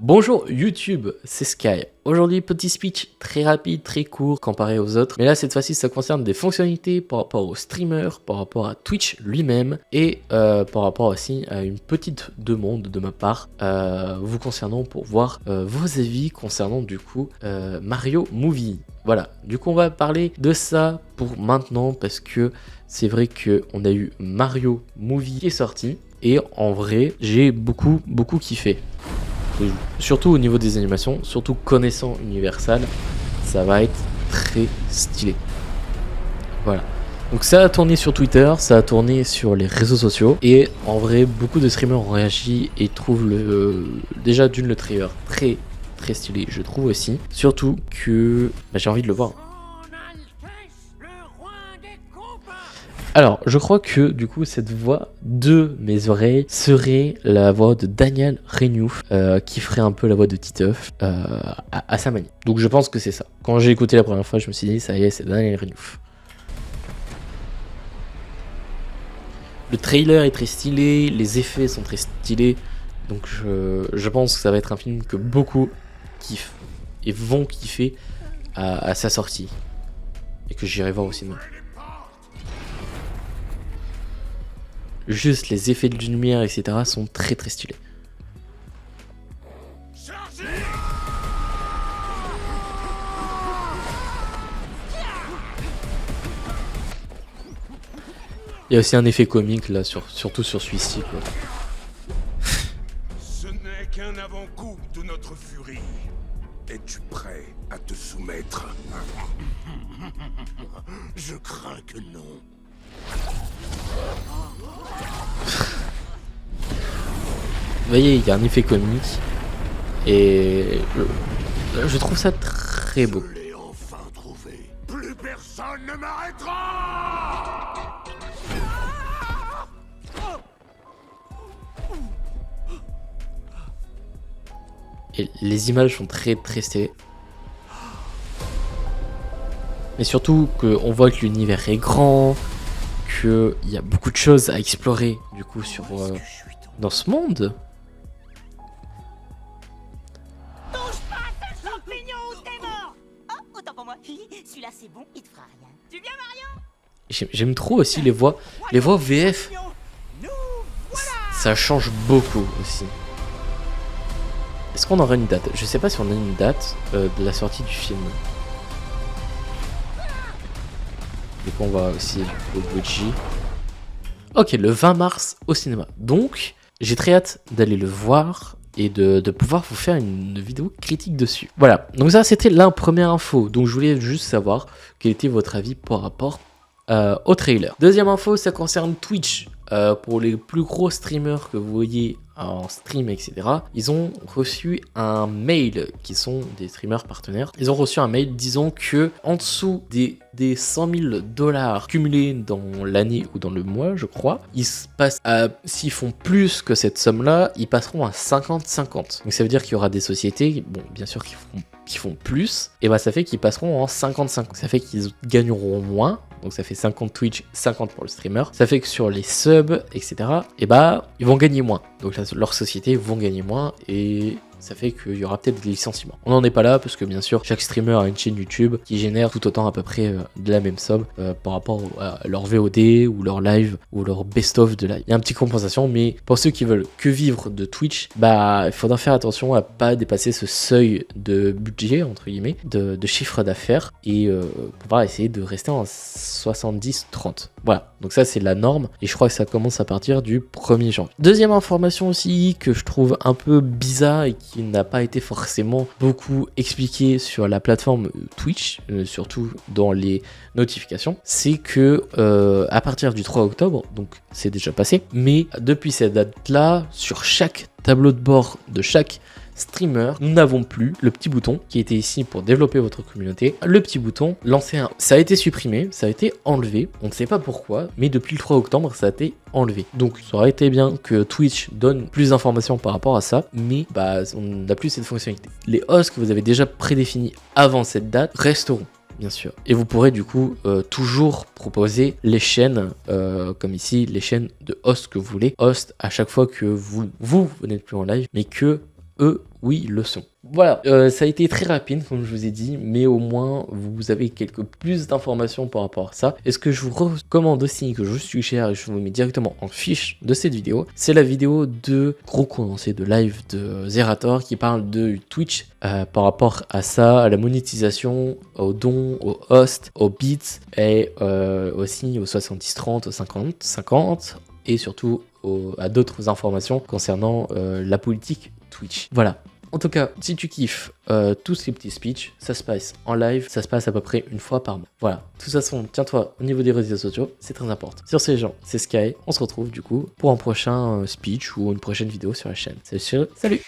Bonjour YouTube, c'est Sky. Aujourd'hui, petit speech très rapide, très court comparé aux autres. Mais là, cette fois-ci, ça concerne des fonctionnalités par rapport aux streamers, par rapport à Twitch lui-même et par rapport aussi à une petite demande de ma part vous concernant pour voir vos avis concernant du coup Mario Movie. Voilà, du coup, on va parler de ça pour maintenant parce que c'est vrai qu'on a eu Mario Movie qui est sorti et en vrai, j'ai beaucoup kiffé. Surtout au niveau des animations, surtout connaissant Universal, ça va être très stylé. Voilà. Donc ça a tourné sur Twitter, ça a tourné sur les réseaux sociaux et en vrai beaucoup de streamers ont réagi et trouvent déjà le trailer très stylé, je trouve aussi. Surtout que j'ai envie de le voir. Alors, je crois que du coup, cette voix de mes oreilles serait la voix de Daniel Renouf, qui ferait un peu la voix de Titeuf à sa manière. Donc, je pense que c'est ça. Quand j'ai écouté la première fois, je me suis dit, ça y est, c'est Daniel Renouf. Le trailer est très stylé, les effets sont très stylés. Donc, je pense que ça va être un film que beaucoup kiffent et vont kiffer à sa sortie. Et que j'irai voir au cinéma. Juste les effets de lumière, etc. sont très stylés. Il y a aussi un effet comique là, surtout sur celui-ci. Ce n'est qu'un avant-goût de notre furie. Es-tu prêt à te soumettre? Je crains que non. Vous voyez, il y a un effet comique et je trouve ça très beau. Je l'ai enfin trouvé. Plus personne ne m'arrêtera. Et les images sont très stylées. Mais surtout qu'on voit que l'univers est grand, qu'il y a beaucoup de choses à explorer du coup sur dans ce monde. Touche pas à ce champignon ou t'es mort. Oh, autant pour moi. Celui-là c'est bon, il te fera rien. Tu viens Mario? J'aime trop aussi les voix VF. Ça change beaucoup aussi. Est-ce qu'on aura une date? Je sais pas si on a une date de la sortie du film. Et qu'on va aussi au Luigi. Ok, le 20 mars au cinéma. Donc, j'ai très hâte d'aller le voir et de pouvoir vous faire une vidéo critique dessus. Voilà, donc ça c'était la première info. Donc je voulais juste savoir quel était votre avis par rapport au trailer. Deuxième info, ça concerne Twitch. Pour les plus gros streamers que vous voyez en stream, etc., ils ont reçu un mail, qui sont des streamers partenaires. Ils ont reçu un mail disant que en dessous des 100 000 $ cumulés dans l'année ou dans le mois, je crois, ils se passent à, s'ils font plus que cette somme-là, ils passeront à 50-50. Donc ça veut dire qu'il y aura des sociétés, bon, bien sûr, qui font plus, et bah ça fait qu'ils passeront en 50-50. Ça fait qu'ils gagneront moins. Donc ça fait 50 Twitch, 50 pour le streamer. Ça fait que sur les subs, etc., et bah ils vont gagner moins. Donc là, leurs sociétés vont gagner moins et ça fait qu'il y aura peut-être des licenciements. On n'en est pas là parce que bien sûr chaque streamer a une chaîne YouTube qui génère tout autant à peu près de la même somme par rapport à leur VOD ou leur live ou leur best-of de live. Il y a une petite compensation, mais pour ceux qui veulent que vivre de Twitch, bah il faudra faire attention à pas dépasser ce seuil de budget entre guillemets, de chiffre d'affaires et pouvoir essayer de rester en 70-30. Voilà, donc ça c'est la norme et je crois que ça commence à partir du 1er janvier. Deuxième information aussi que je trouve un peu bizarre et qui n'a pas été forcément beaucoup expliqué sur la plateforme Twitch, surtout dans les notifications, c'est que à partir du 3 octobre, donc c'est déjà passé, mais depuis cette date-là, sur chaque tableau de bord de chaque streamer, nous n'avons plus le petit bouton qui était ici pour développer votre communauté. Le petit bouton, lancer un... Ça a été supprimé, ça a été enlevé. On ne sait pas pourquoi, mais depuis le 3 octobre, ça a été enlevé. Donc ça aurait été bien que Twitch donne plus d'informations par rapport à ça, mais bah on n'a plus cette fonctionnalité. Les hosts que vous avez déjà prédéfinis avant cette date resteront. Bien sûr. Et vous pourrez du coup toujours proposer les chaînes, comme ici, les chaînes de host que vous voulez. Host à chaque fois que vous n'êtes plus en live, mais que eux, oui, le sont. Voilà, ça a été très rapide, comme je vous ai dit, mais au moins, vous avez quelques plus d'informations par rapport à ça. Et ce que je vous recommande aussi, que je suggère, et je vous mets directement en fiche de cette vidéo, c'est la vidéo de gros condensé de live de Zerator qui parle de Twitch par rapport à ça, à la monétisation, aux dons, aux hosts, aux bits, et aussi aux 70-30, aux 50-50, et surtout à d'autres informations concernant la politique Twitch. Voilà. En tout cas, si tu kiffes tous ces petits speeches, ça se passe en live, ça se passe à peu près une fois par mois. Voilà. De toute façon, tiens-toi au niveau des réseaux sociaux, c'est très important. Sur ces gens, c'est Sky. On se retrouve du coup pour un prochain speech ou une prochaine vidéo sur la chaîne. Salut.